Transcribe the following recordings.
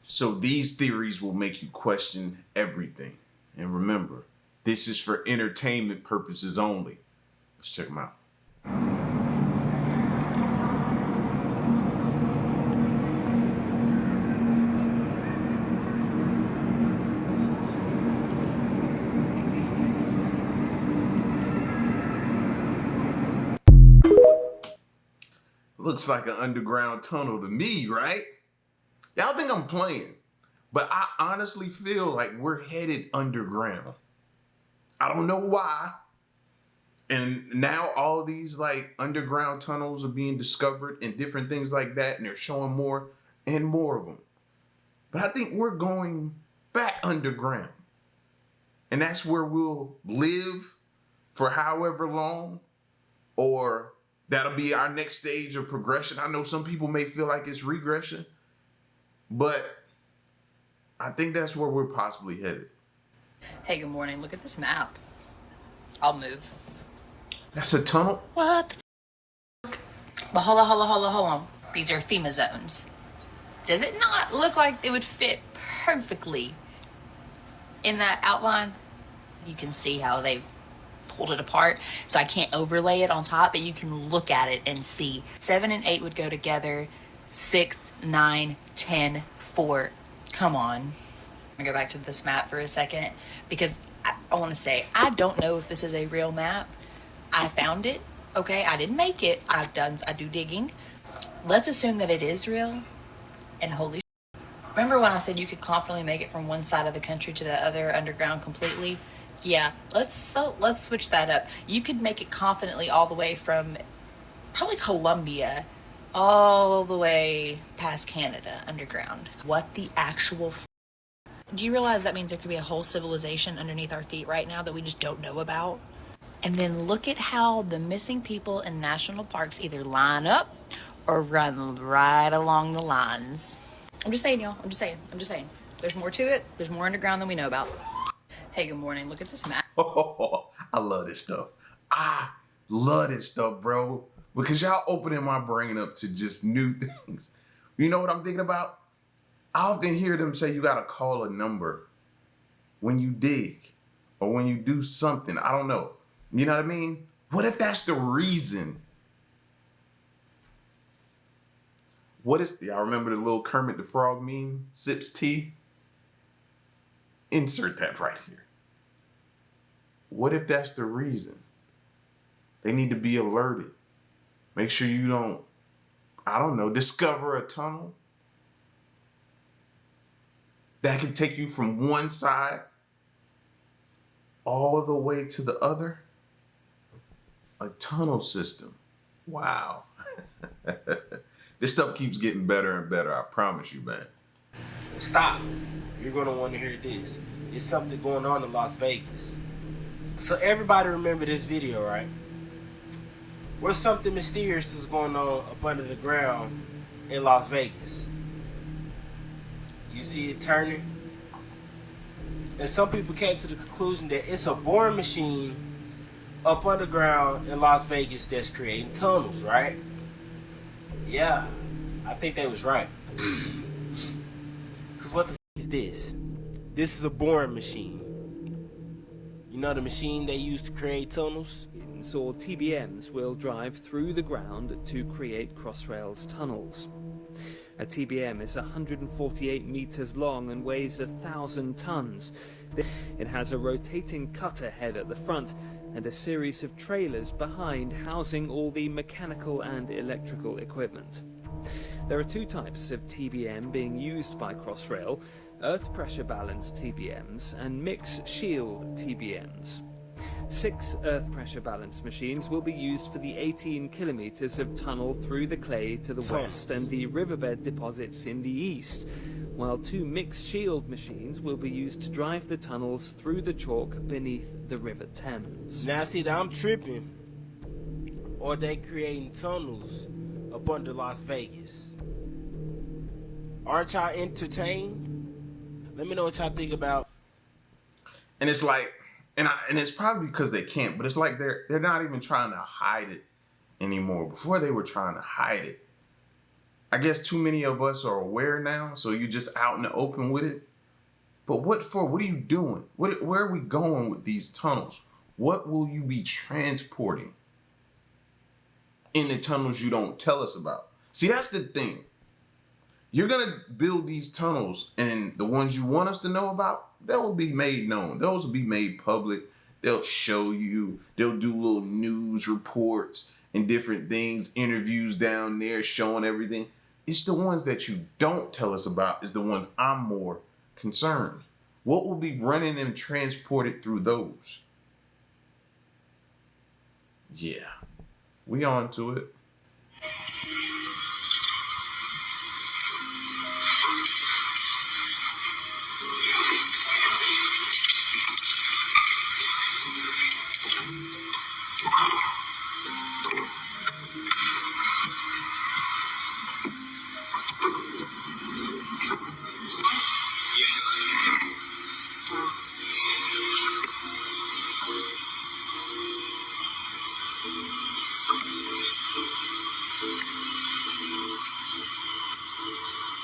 So these theories will make you question everything. And remember, this is for entertainment purposes only. Let's check them out. Looks like an underground tunnel to me, right? Y'all think I'm playing, but I honestly feel like we're headed underground. I don't know why. And now all these like underground tunnels are being discovered and different things like that, and they're showing more and more of them. But I think we're going back underground. And that's where we'll live for however long, or that'll be our next stage of progression. I know some people may feel like it's regression, but I think that's where we're possibly headed. Hey, good morning. Look at this map. I'll move. That's a tunnel? What the f? But hold on. These are FEMA zones. Does it not look like it would fit perfectly in that outline? You can see how they've pulled it apart, so I can't overlay it on top, but you can look at it and see 7 and 8 would go together. 6, 9, 10, 4. Come on. I'm gonna go back to this map for a second because I want to say I don't know if this is a real map. I found it, okay? I didn't make it. I do digging. Let's assume that it is real. And holy shit. Remember when I said you could confidently make it from one side of the country to the other underground completely? Yeah, let's switch that up. You could make it confidently all the way from probably Colombia all the way past Canada underground. What the actual do you realize that means there could be a whole civilization underneath our feet right now that we just don't know about? And then look at how the missing people in national parks either line up or run right along the lines. I'm just saying, y'all. I'm just saying. There's more to it. There's more underground than we know about. Hey, good morning. Look at this map. Oh, I love this stuff. I love this stuff, bro. Because y'all opening my brain up to just new things. You know what I'm thinking about? I often hear them say you gotta call a number when you dig or when you do something. I don't know. You know what I mean? What if that's the reason? Y'all remember the little Kermit the Frog meme? Sips tea? Insert that right here. What if that's the reason? They need to be alerted. Make sure you don't, I don't know, discover a tunnel that can take you from one side all the way to the other. A tunnel system. Wow. This stuff keeps getting better and better, I promise you, man. Stop. You're going to want to hear this. There's something going on in Las Vegas. So everybody remember this video, right? Where something mysterious is going on up under the ground in Las Vegas. You see it turning? And some people came to the conclusion that it's a boring machine up underground in Las Vegas that's creating tunnels, right? Yeah, I think they was right. Cause what the is this? This is a boring machine. You know the machine they use to create tunnels? Or TBMs will drive through the ground to create Crossrail's tunnels. A TBM is 148 meters long and weighs 1,000 tons. It has a rotating cutter head at the front and a series of trailers behind housing all the mechanical and electrical equipment. There are two types of TBM being used by Crossrail: earth pressure balanced TBMs and mix shield TBMs. 6 earth pressure balanced machines will be used for the 18 kilometers of tunnel through the clay to the west and the riverbed deposits in the east, while 2 mixed shield machines will be used to drive the tunnels through the chalk beneath the River Thames. Now see that I'm tripping, or they creating tunnels up under Las Vegas. Aren't y'all entertained? Let me know what y'all think about. And it's like, and it's probably because they can't, but it's like they're not even trying to hide it anymore. Before they were trying to hide it. I guess too many of us are aware now, so you're just out in the open with it. But what for? What are you doing? Where are we going with these tunnels? What will you be transporting in the tunnels you don't tell us about? See, that's the thing. You're going to build these tunnels, and the ones you want us to know about, they will be made known. Those will be made public. They'll show you. They'll do little news reports and different things, interviews down there showing everything. It's the ones that you don't tell us about is the ones I'm more concerned. What will be running and transported through those? Yeah, we on to it.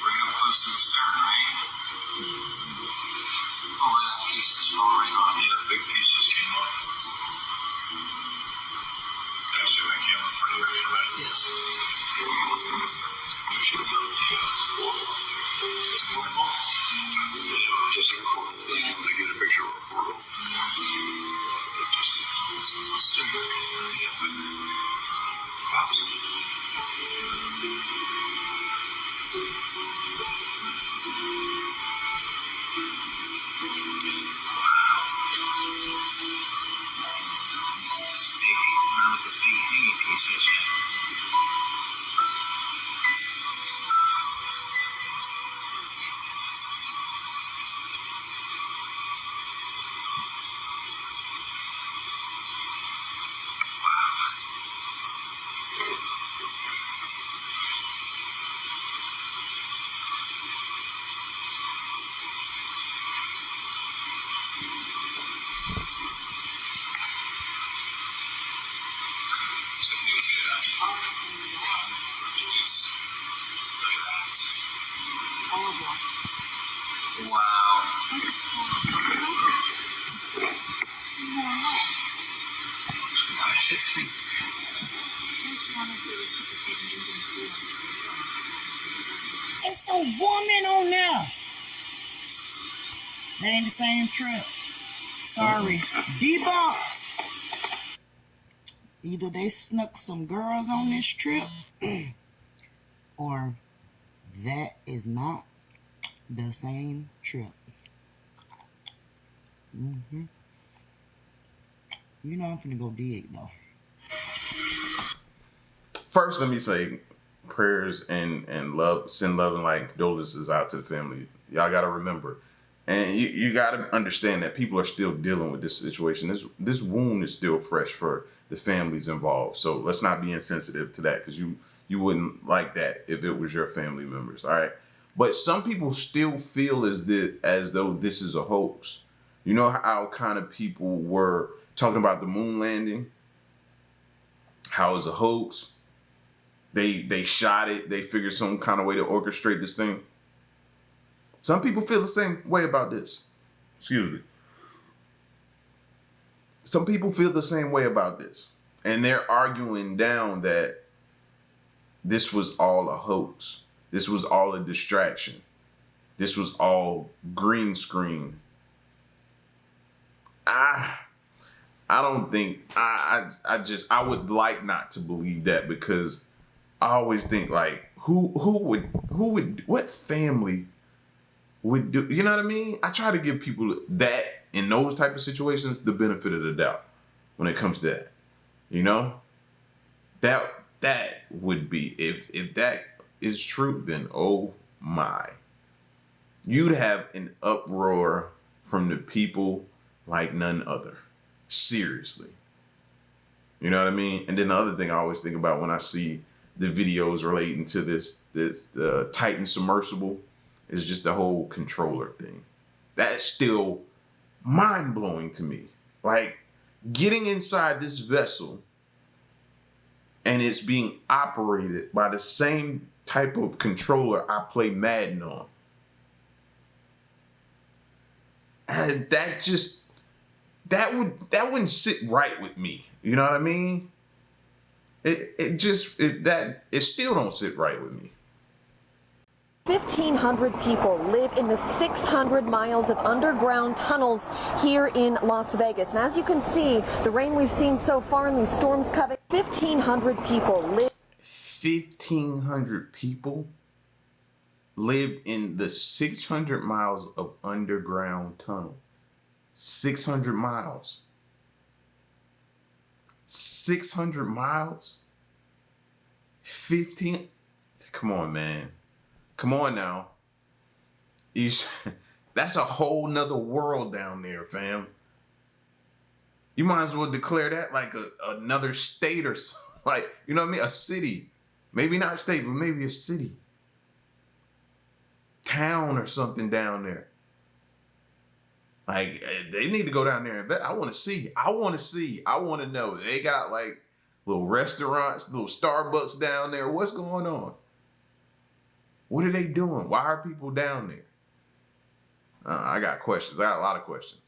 Bring up close to the stern, right? Oh, that piece is falling off. Yeah, the big piece just came off. Can I shoot my camera in front of you for that? Yes. Just a report. You want to get a picture of a report? This big hanging piece is yet. Wow. Watch this thing. It's a woman on there. That ain't the same trip. Sorry. Debunked. Either they snuck some girls on this trip, or that is not the same trip. You know I'm finna go dig though. First, let me say prayers and love, send love and like condolences out to the family. Y'all got to remember. And you got to understand that people are still dealing with this situation. This wound is still fresh for the families involved. So let's not be insensitive to that, because you wouldn't like that if it was your family members. All right. But some people still feel as though this is a hoax. You know how kind of people were talking about the moon landing? How it's a hoax. They shot it. They figured some kind of way to orchestrate this thing. Some people feel the same way about this. Excuse me. Some people feel the same way about this. And they're arguing down that this was all a hoax. This was all a distraction. This was all green screen. I don't think, I would like not to believe that, because I always think like, what family would do, you know what I mean? I try to give people that in those type of situations the benefit of the doubt when it comes to that. You know? That would be, if that is true, then oh my. You'd have an uproar from the people like none other. Seriously. You know what I mean? And then the other thing I always think about when I see the videos relating to the Titan submersible is just the whole controller thing. That's still mind-blowing to me. Like, getting inside this vessel and it's being operated by the same type of controller I play Madden on. And that wouldn't sit right with me. You know what I mean? It still don't sit right with me. 1,500 people live in the 600 miles of underground tunnels here in Las Vegas. And as you can see, the rain we've seen so far and these storms coming, 1,500 people live. 1,500 people lived in the 600 miles of underground tunnel. 600 miles. 600 miles? 15? Come on, man. Come on now. That's a whole nother world down there, fam. You might as well declare that like another state or something. Like, you know what I mean? A city. Maybe not state, but maybe a city. Town or something down there. Like, they need to go down there and bet. I want to see. I want to know. They got like little restaurants, little Starbucks down there. What's going on? What are they doing? Why are people down there? I got questions. I got a lot of questions.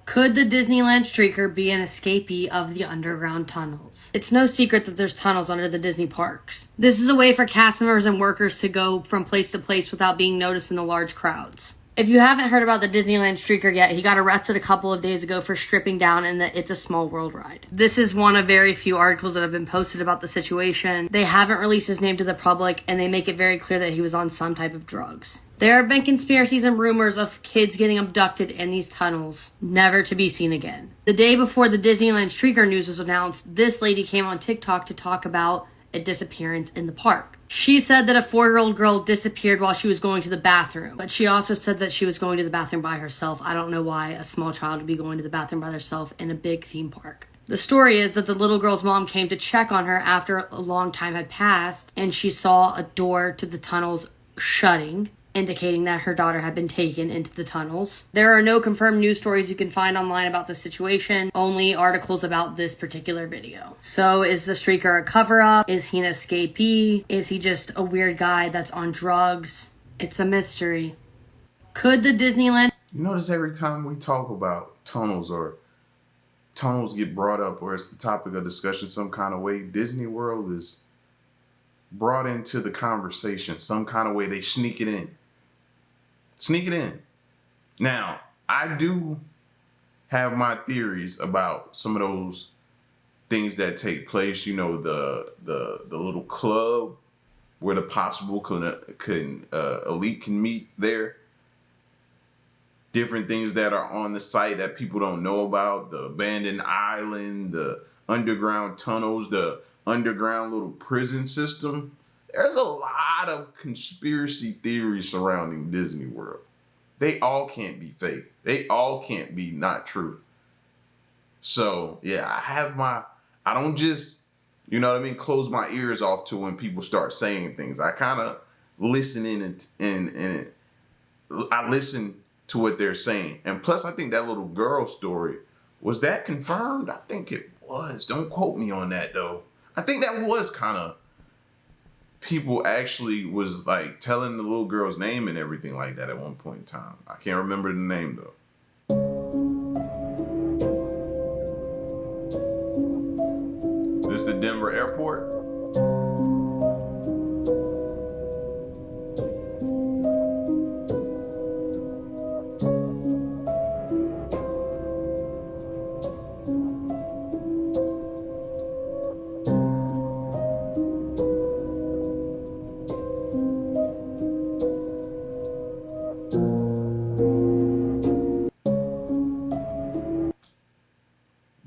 Could the Disneyland streaker be an escapee of the underground tunnels? It's no secret that there's tunnels under the Disney parks. This is a way for cast members and workers to go from place to place without being noticed in the large crowds. If you haven't heard about the Disneyland streaker yet, he got arrested a couple of days ago for stripping down in the It's a Small World ride. This is one of very few articles that have been posted about the situation. They haven't released his name to the public, and they make it very clear that he was on some type of drugs. There have been conspiracies and rumors of kids getting abducted in these tunnels, never to be seen again. The day before the Disneyland streaker news was announced, this lady came on TikTok to talk about a disappearance in the park. She said that a 4-year-old girl disappeared while she was going to the bathroom, but she also said that she was going to the bathroom by herself. I don't know why a small child would be going to the bathroom by herself in a big theme park. The story is that the little girl's mom came to check on her after a long time had passed, and she saw a door to the tunnels shutting, indicating that her daughter had been taken into the tunnels. There are no confirmed news stories you can find online about this situation, only articles about this particular video. So is the streaker a cover-up? Is he an escapee? Is he just a weird guy that's on drugs? It's a mystery. Could the Disneyland... You notice every time we talk about tunnels or tunnels get brought up or it's the topic of discussion some kind of way, Disney World is brought into the conversation some kind of way. They sneak it in. Sneak it in. Now, I do have my theories about some of those things that take place. You know, the little club where the possible elite can meet there. Different things that are on the site that people don't know about. The abandoned island, the underground tunnels, the underground little prison system. There's a lot of conspiracy theories surrounding Disney World. They all can't be fake. They all can't be not true. So, yeah, I don't just, you know what I mean, close my ears off to when people start saying things. I kind of listen in and I listen to what they're saying. And plus, I think that little girl story, was that confirmed? I think it was. Don't quote me on that, though. I think that was kind of, people actually was like telling the little girl's name and everything like that at one point in time. I can't remember the name though. This is the Denver airport.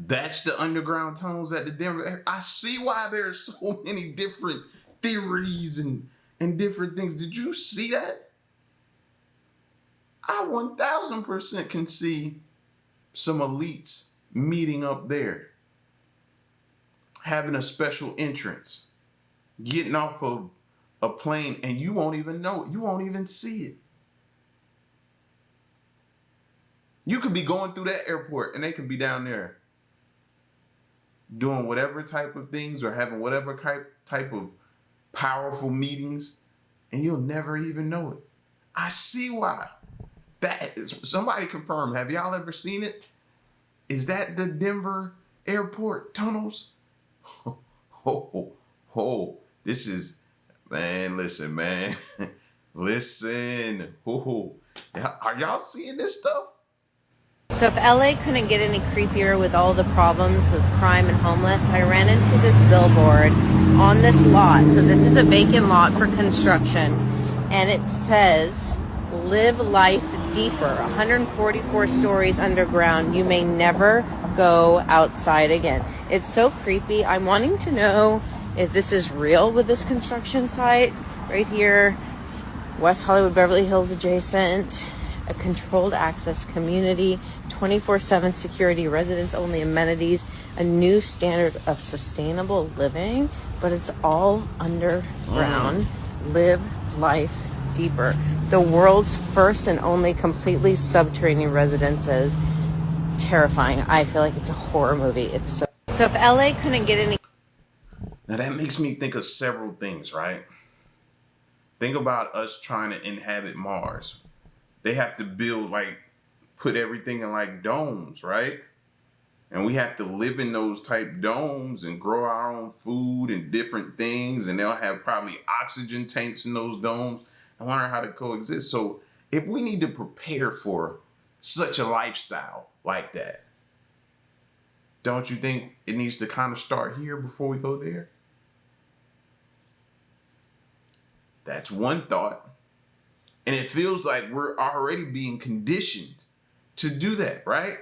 That's the underground tunnels at the Denver. I see why there's so many different theories and different things. Did you see that? I 1000% can see some elites meeting up there, having a special entrance, getting off of a plane, and you won't even know it. You won't even see it. You could be going through that airport and they could be down there doing whatever type of things or having whatever type of powerful meetings, and you'll never even know it. I see why. That is, somebody confirm. Have y'all ever seen it? Is that the Denver airport tunnels? This is, man, listen, man. Listen. Are y'all seeing this stuff? So if LA couldn't get any creepier with all the problems of crime and homeless, I ran into this billboard on this lot. So this is a vacant lot for construction, and it says, "Live life deeper, 144 stories underground. You may never go outside again." It's so creepy. I'm wanting to know if this is real with this construction site right here. West Hollywood, Beverly Hills adjacent, a controlled access community, 24/7 security, residents only amenities, a new standard of sustainable living, but it's all underground. Live life deeper. The world's first and only completely subterranean residences. Terrifying. I feel like it's a horror movie. It's so if LA couldn't get any. Now that makes me think of several things, right? Think about us trying to inhabit Mars. They have to build, like, put everything in like domes, right? And we have to live in those type domes and grow our own food and different things. And they'll have probably oxygen tanks in those domes and learn how to coexist. So if we need to prepare for such a lifestyle like that, don't you think it needs to kind of start here before we go there? That's one thought. And it feels like we're already being conditioned to do that, right?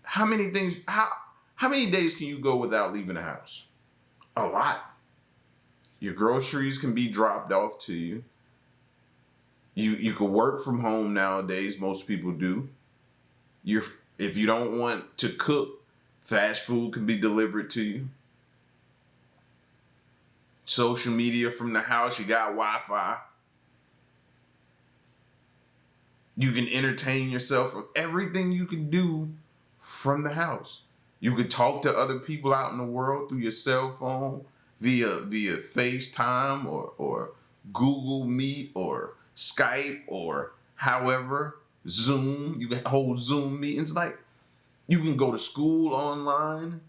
How many days can you go without leaving the house? A lot. Your groceries can be dropped off to you. You can work from home nowadays, most people do. If you don't want to cook, fast food can be delivered to you. Social media from the house, you got Wi-Fi. You can entertain yourself with everything you can do from the house. You could talk to other people out in the world through your cell phone via FaceTime or Google Meet or Skype or however, Zoom. You can hold Zoom meetings. Like, you can go to school online.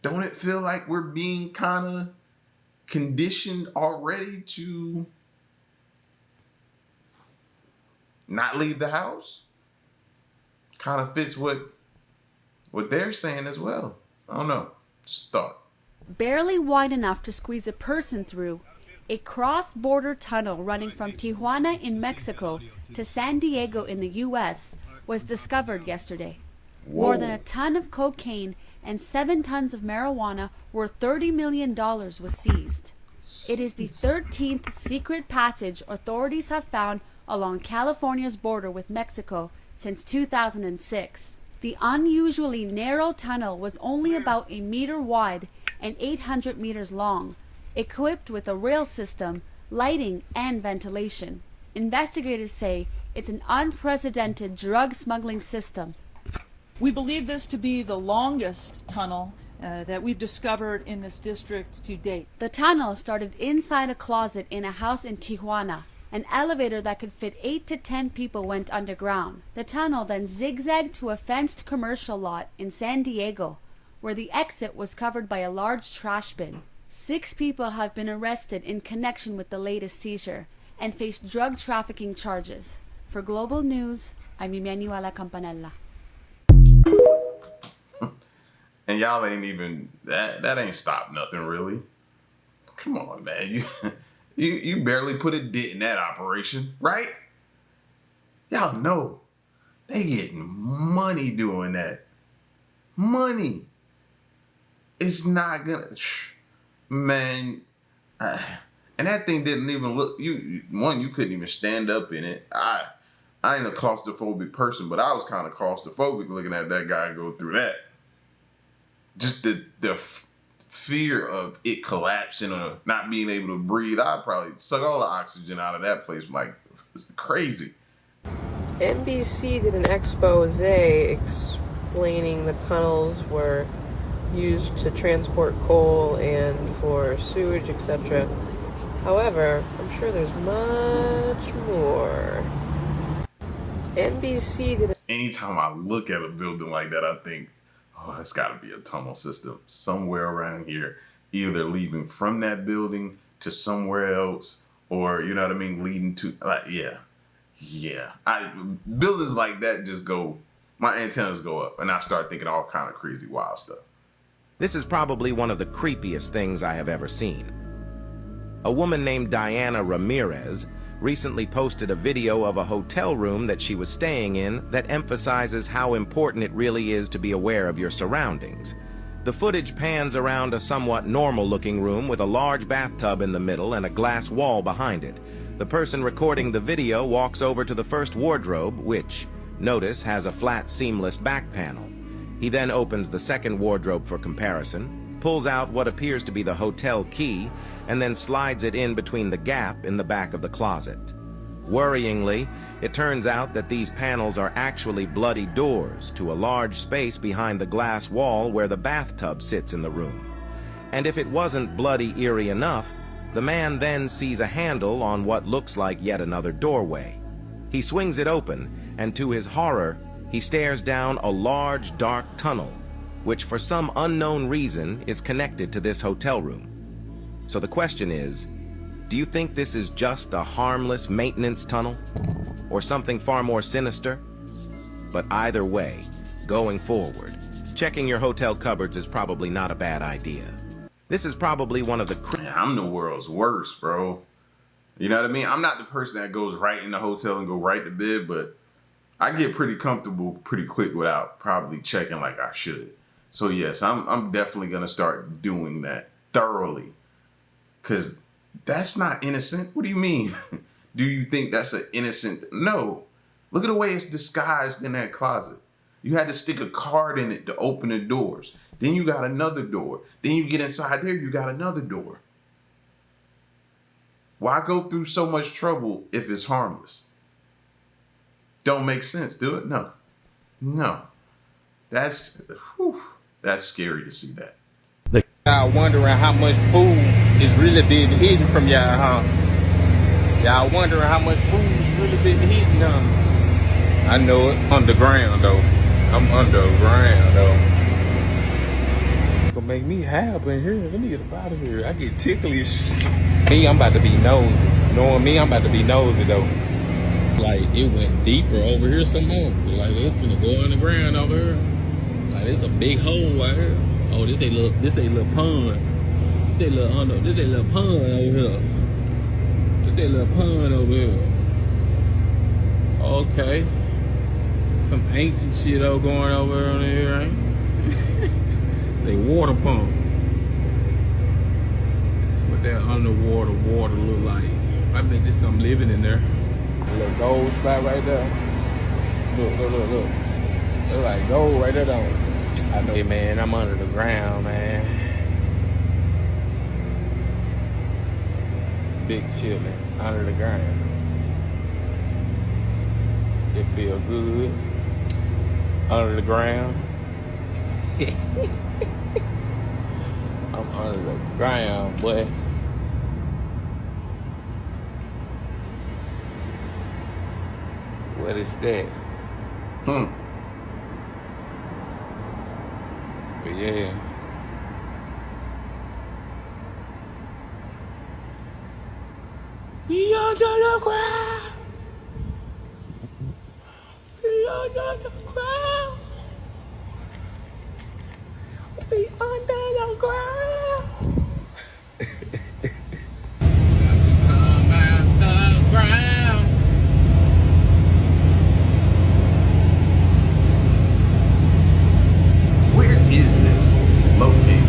Don't it feel like we're being kind of conditioned already to not leave the house? Kind of fits what they're saying as well. I don't know. Just thought. Barely wide enough to squeeze a person through, a cross-border tunnel running from Tijuana in Mexico to San Diego in the U.S. was discovered yesterday. Whoa. More than a ton of cocaine and 7 tons of marijuana worth $30 million was seized. It is the 13th secret passage authorities have found along California's border with Mexico since 2006. The unusually narrow tunnel was only about 1 meter wide and 800 meters long, equipped with a rail system, lighting, and ventilation. Investigators say it's an unprecedented drug smuggling system. We believe this to be the longest tunnel that we've discovered in this district to date. The tunnel started inside a closet in a house in Tijuana. An elevator that could fit 8 to 10 people went underground. The tunnel then zigzagged to a fenced commercial lot in San Diego, where the exit was covered by a large trash bin. 6 people have been arrested in connection with the latest seizure and face drug trafficking charges. For Global News, I'm Emanuela Campanella. And y'all ain't even, that ain't stopped nothing really. Come on, man. You barely put a dent in that operation, right? Y'all know they getting money doing that. Money. It's not gonna, man. And that thing didn't even look, you couldn't even stand up in it. I ain't a claustrophobic person, but I was kind of claustrophobic looking at that guy go through that. Just the fear of it collapsing or not being able to breathe. I'd probably suck all the oxygen out of that place. Like, it's crazy. NBC did an expose explaining the tunnels were used to transport coal and for sewage, etc. However, I'm sure there's much more. NBC did. Anytime I look at a building like that, I think, oh, it's got to be a tunnel system somewhere around here, either leading from that building to somewhere else, or, you know what I mean, leading to, like, yeah. Buildings like that just go, my antennas go up, and I start thinking all kind of crazy, wild stuff. This is probably one of the creepiest things I have ever seen. A woman named Diana Ramirez recently posted a video of a hotel room that she was staying in that emphasizes how important it really is to be aware of your surroundings. The footage pans around a somewhat normal-looking room with a large bathtub in the middle and a glass wall behind it. The person recording the video walks over to the first wardrobe, which, notice, has a flat, seamless back panel. He then opens the second wardrobe for comparison, pulls out what appears to be the hotel key, and then slides it in between the gap in the back of the closet. Worryingly, it turns out that these panels are actually bloody doors to a large space behind the glass wall where the bathtub sits in the room. And if it wasn't bloody eerie enough, the man then sees a handle on what looks like yet another doorway. He swings it open, and to his horror, he stares down a large, dark tunnel, which for some unknown reason is connected to this hotel room. So the question is, do you think this is just a harmless maintenance tunnel? Or something far more sinister? But either way, going forward, checking your hotel cupboards is probably not a bad idea. This is probably one of the... Man, I'm the world's worst, bro. You know what I mean? I'm not the person that goes right in the hotel and go right to bed, but I get pretty comfortable pretty quick without probably checking like I should. So yes, I'm definitely going to start doing that thoroughly. Because that's not innocent. What do you mean? Do you think that's an innocent? No. Look at the way it's disguised in that closet. You had to stick a card in it to open the doors. Then you got another door. Then you get inside there, you got another door. Why go through so much trouble if it's harmless? Don't make sense, do it? No. No. That's scary to see that. Y'all wondering how much food is really being hidden from y'all, huh? Y'all wondering how much food is really being hidden, huh? I know it. Underground, though. I'm underground, though. Gonna make me happy in here. Let me get up out of here. I get ticklish. Me, I'm about to be nosy. Knowing me, I'm about to be nosy, though. Like, it went deeper over here some more. Like, it's gonna go underground over here. Like, it's a big hole right here. Oh, this they little pond. This they little pond over here. This they little pond over here. Okay. Some ancient shit going over on here, right? They water pump. That's what that underwater water look like. I bet just some living in there. A little gold spot right there. Look. Look like gold right there, don't it? I know. Hey man, I'm under the ground, man. Big chillin', under the ground. It feel good. Under the ground. I'm under the ground, boy. What is that? But yeah. We under the ground. We under the ground. We under the ground. Come out the ground. Where is this located?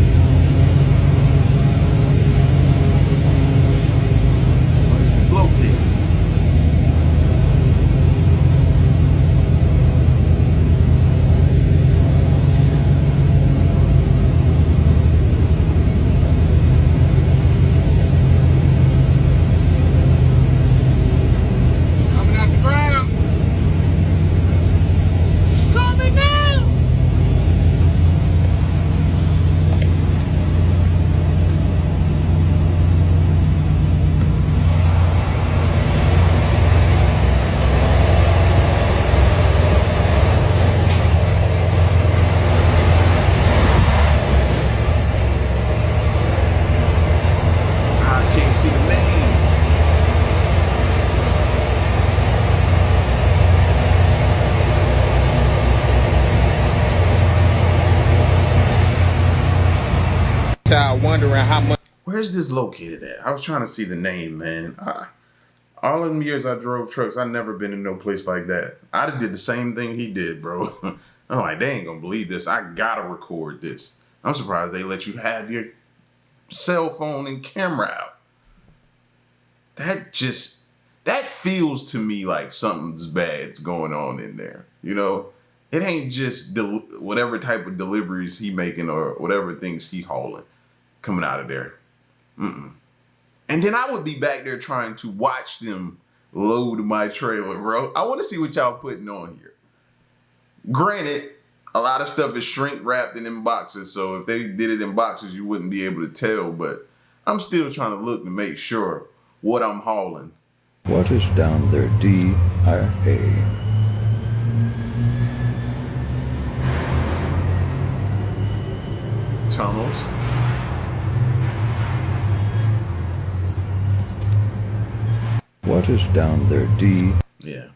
Where is this located? Child wondering how much. Where's this located at? I was trying to see the name, man. All of them years I drove trucks, I never been in no place like that. I did the same thing he did, bro. I'm like, they ain't gonna believe this. I gotta record this. I'm surprised they let you have your cell phone and camera out. That feels to me like something's bad's going on in there. You know, it ain't just whatever type of deliveries he making or whatever things he hauling coming out of there. And then I would be back there trying to watch them load my trailer, bro. I want to see what y'all putting on here. Granted, a lot of stuff is shrink wrapped and in boxes, so if they did it in boxes, you wouldn't be able to tell, but I'm still trying to look to make sure what I'm hauling. What is down there, DRA? Tunnels. What is down there, D? Yeah.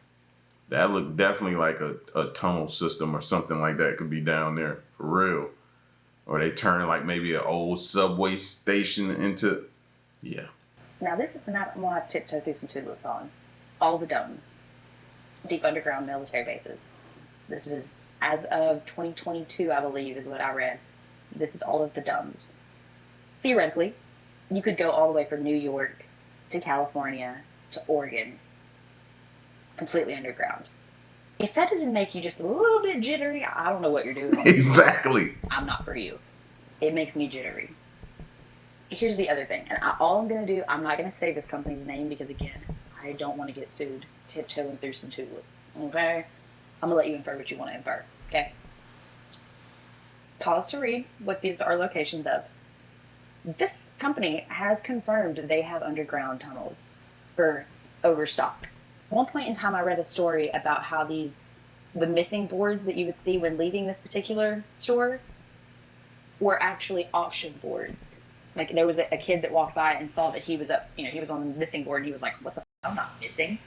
That looked definitely like a tunnel system or something like that could be down there, for real. Or they turn like maybe an old subway station into, yeah. Now this is the map I'm gonna have to tiptoe through some tulips on. All the domes. Deep underground military bases. This is, as of 2022, I believe, is what I read. This is all of the domes. Theoretically, you could go all the way from New York to California to Oregon, completely underground. If that doesn't make you just a little bit jittery, I don't know what you're doing. Exactly. I'm not for you. It makes me jittery. Here's the other thing, and all I'm going to do, I'm not going to say this company's name because, again, I don't want to get sued tiptoeing through some tulips. Okay? I'm going to let you infer what you want to infer. Okay? Pause to read what these are locations of. This company has confirmed they have underground tunnels for overstock. At one point in time, I read a story about how the missing boards that you would see when leaving this particular store were actually auction boards. Like, there was a kid that walked by and saw that he was he was on the missing board, and he was like, what the f***, I'm not missing.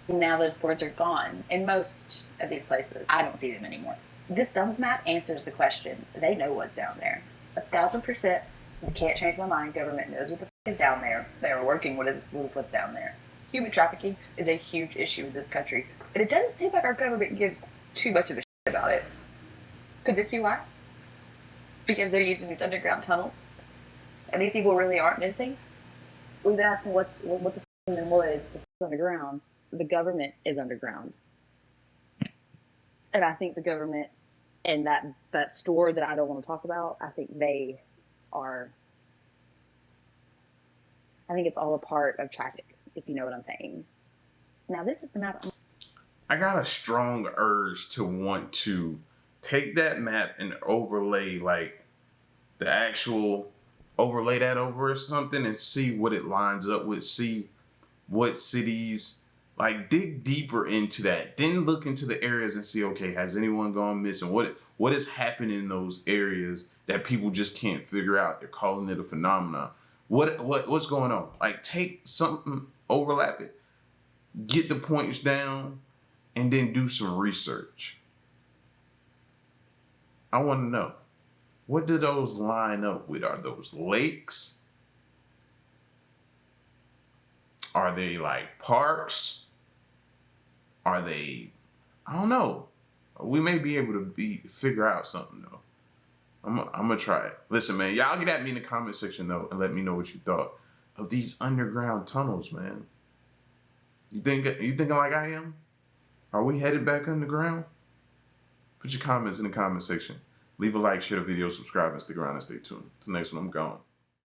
Now those boards are gone. In most of these places, I don't see them anymore. This DUMS map answers the question. They know what's down there. 1,000%. I can't change my mind. Government knows what the f*** is down there. They are working with what's down there. Human trafficking is a huge issue in this country, and it doesn't seem like our government gives too much of a shit about it. Could this be why? Because they're using these underground tunnels, and these people really aren't missing? We've been asking what the f*** in the woods is underground. The government is underground, and I think the government and that store that I don't want to talk about, I think they are. I think it's all a part of traffic, if you know what I'm saying. Now, this is the map. I got a strong urge to want to take that map and overlay like the actual overlay that over or something and see what it lines up with, see what cities, like dig deeper into that, then look into the areas and see, okay, has anyone gone missing? What has happened in those areas that people just can't figure out? They're calling it a phenomenon. What's going on? Like, take something, overlap it, get the points down, and then do some research. I want to know, what do those line up with? Are those lakes? Are they like parks? Are they, I don't know. We may be able to figure out something though. I'm gonna try it. Listen, man, y'all get at me in the comment section though and let me know what you thought of these underground tunnels, man. You thinking like I am? Are we headed back underground? Put your comments in the comment section. Leave a like, share the video, subscribe, and stick around and stay tuned. Till next one, I'm gone.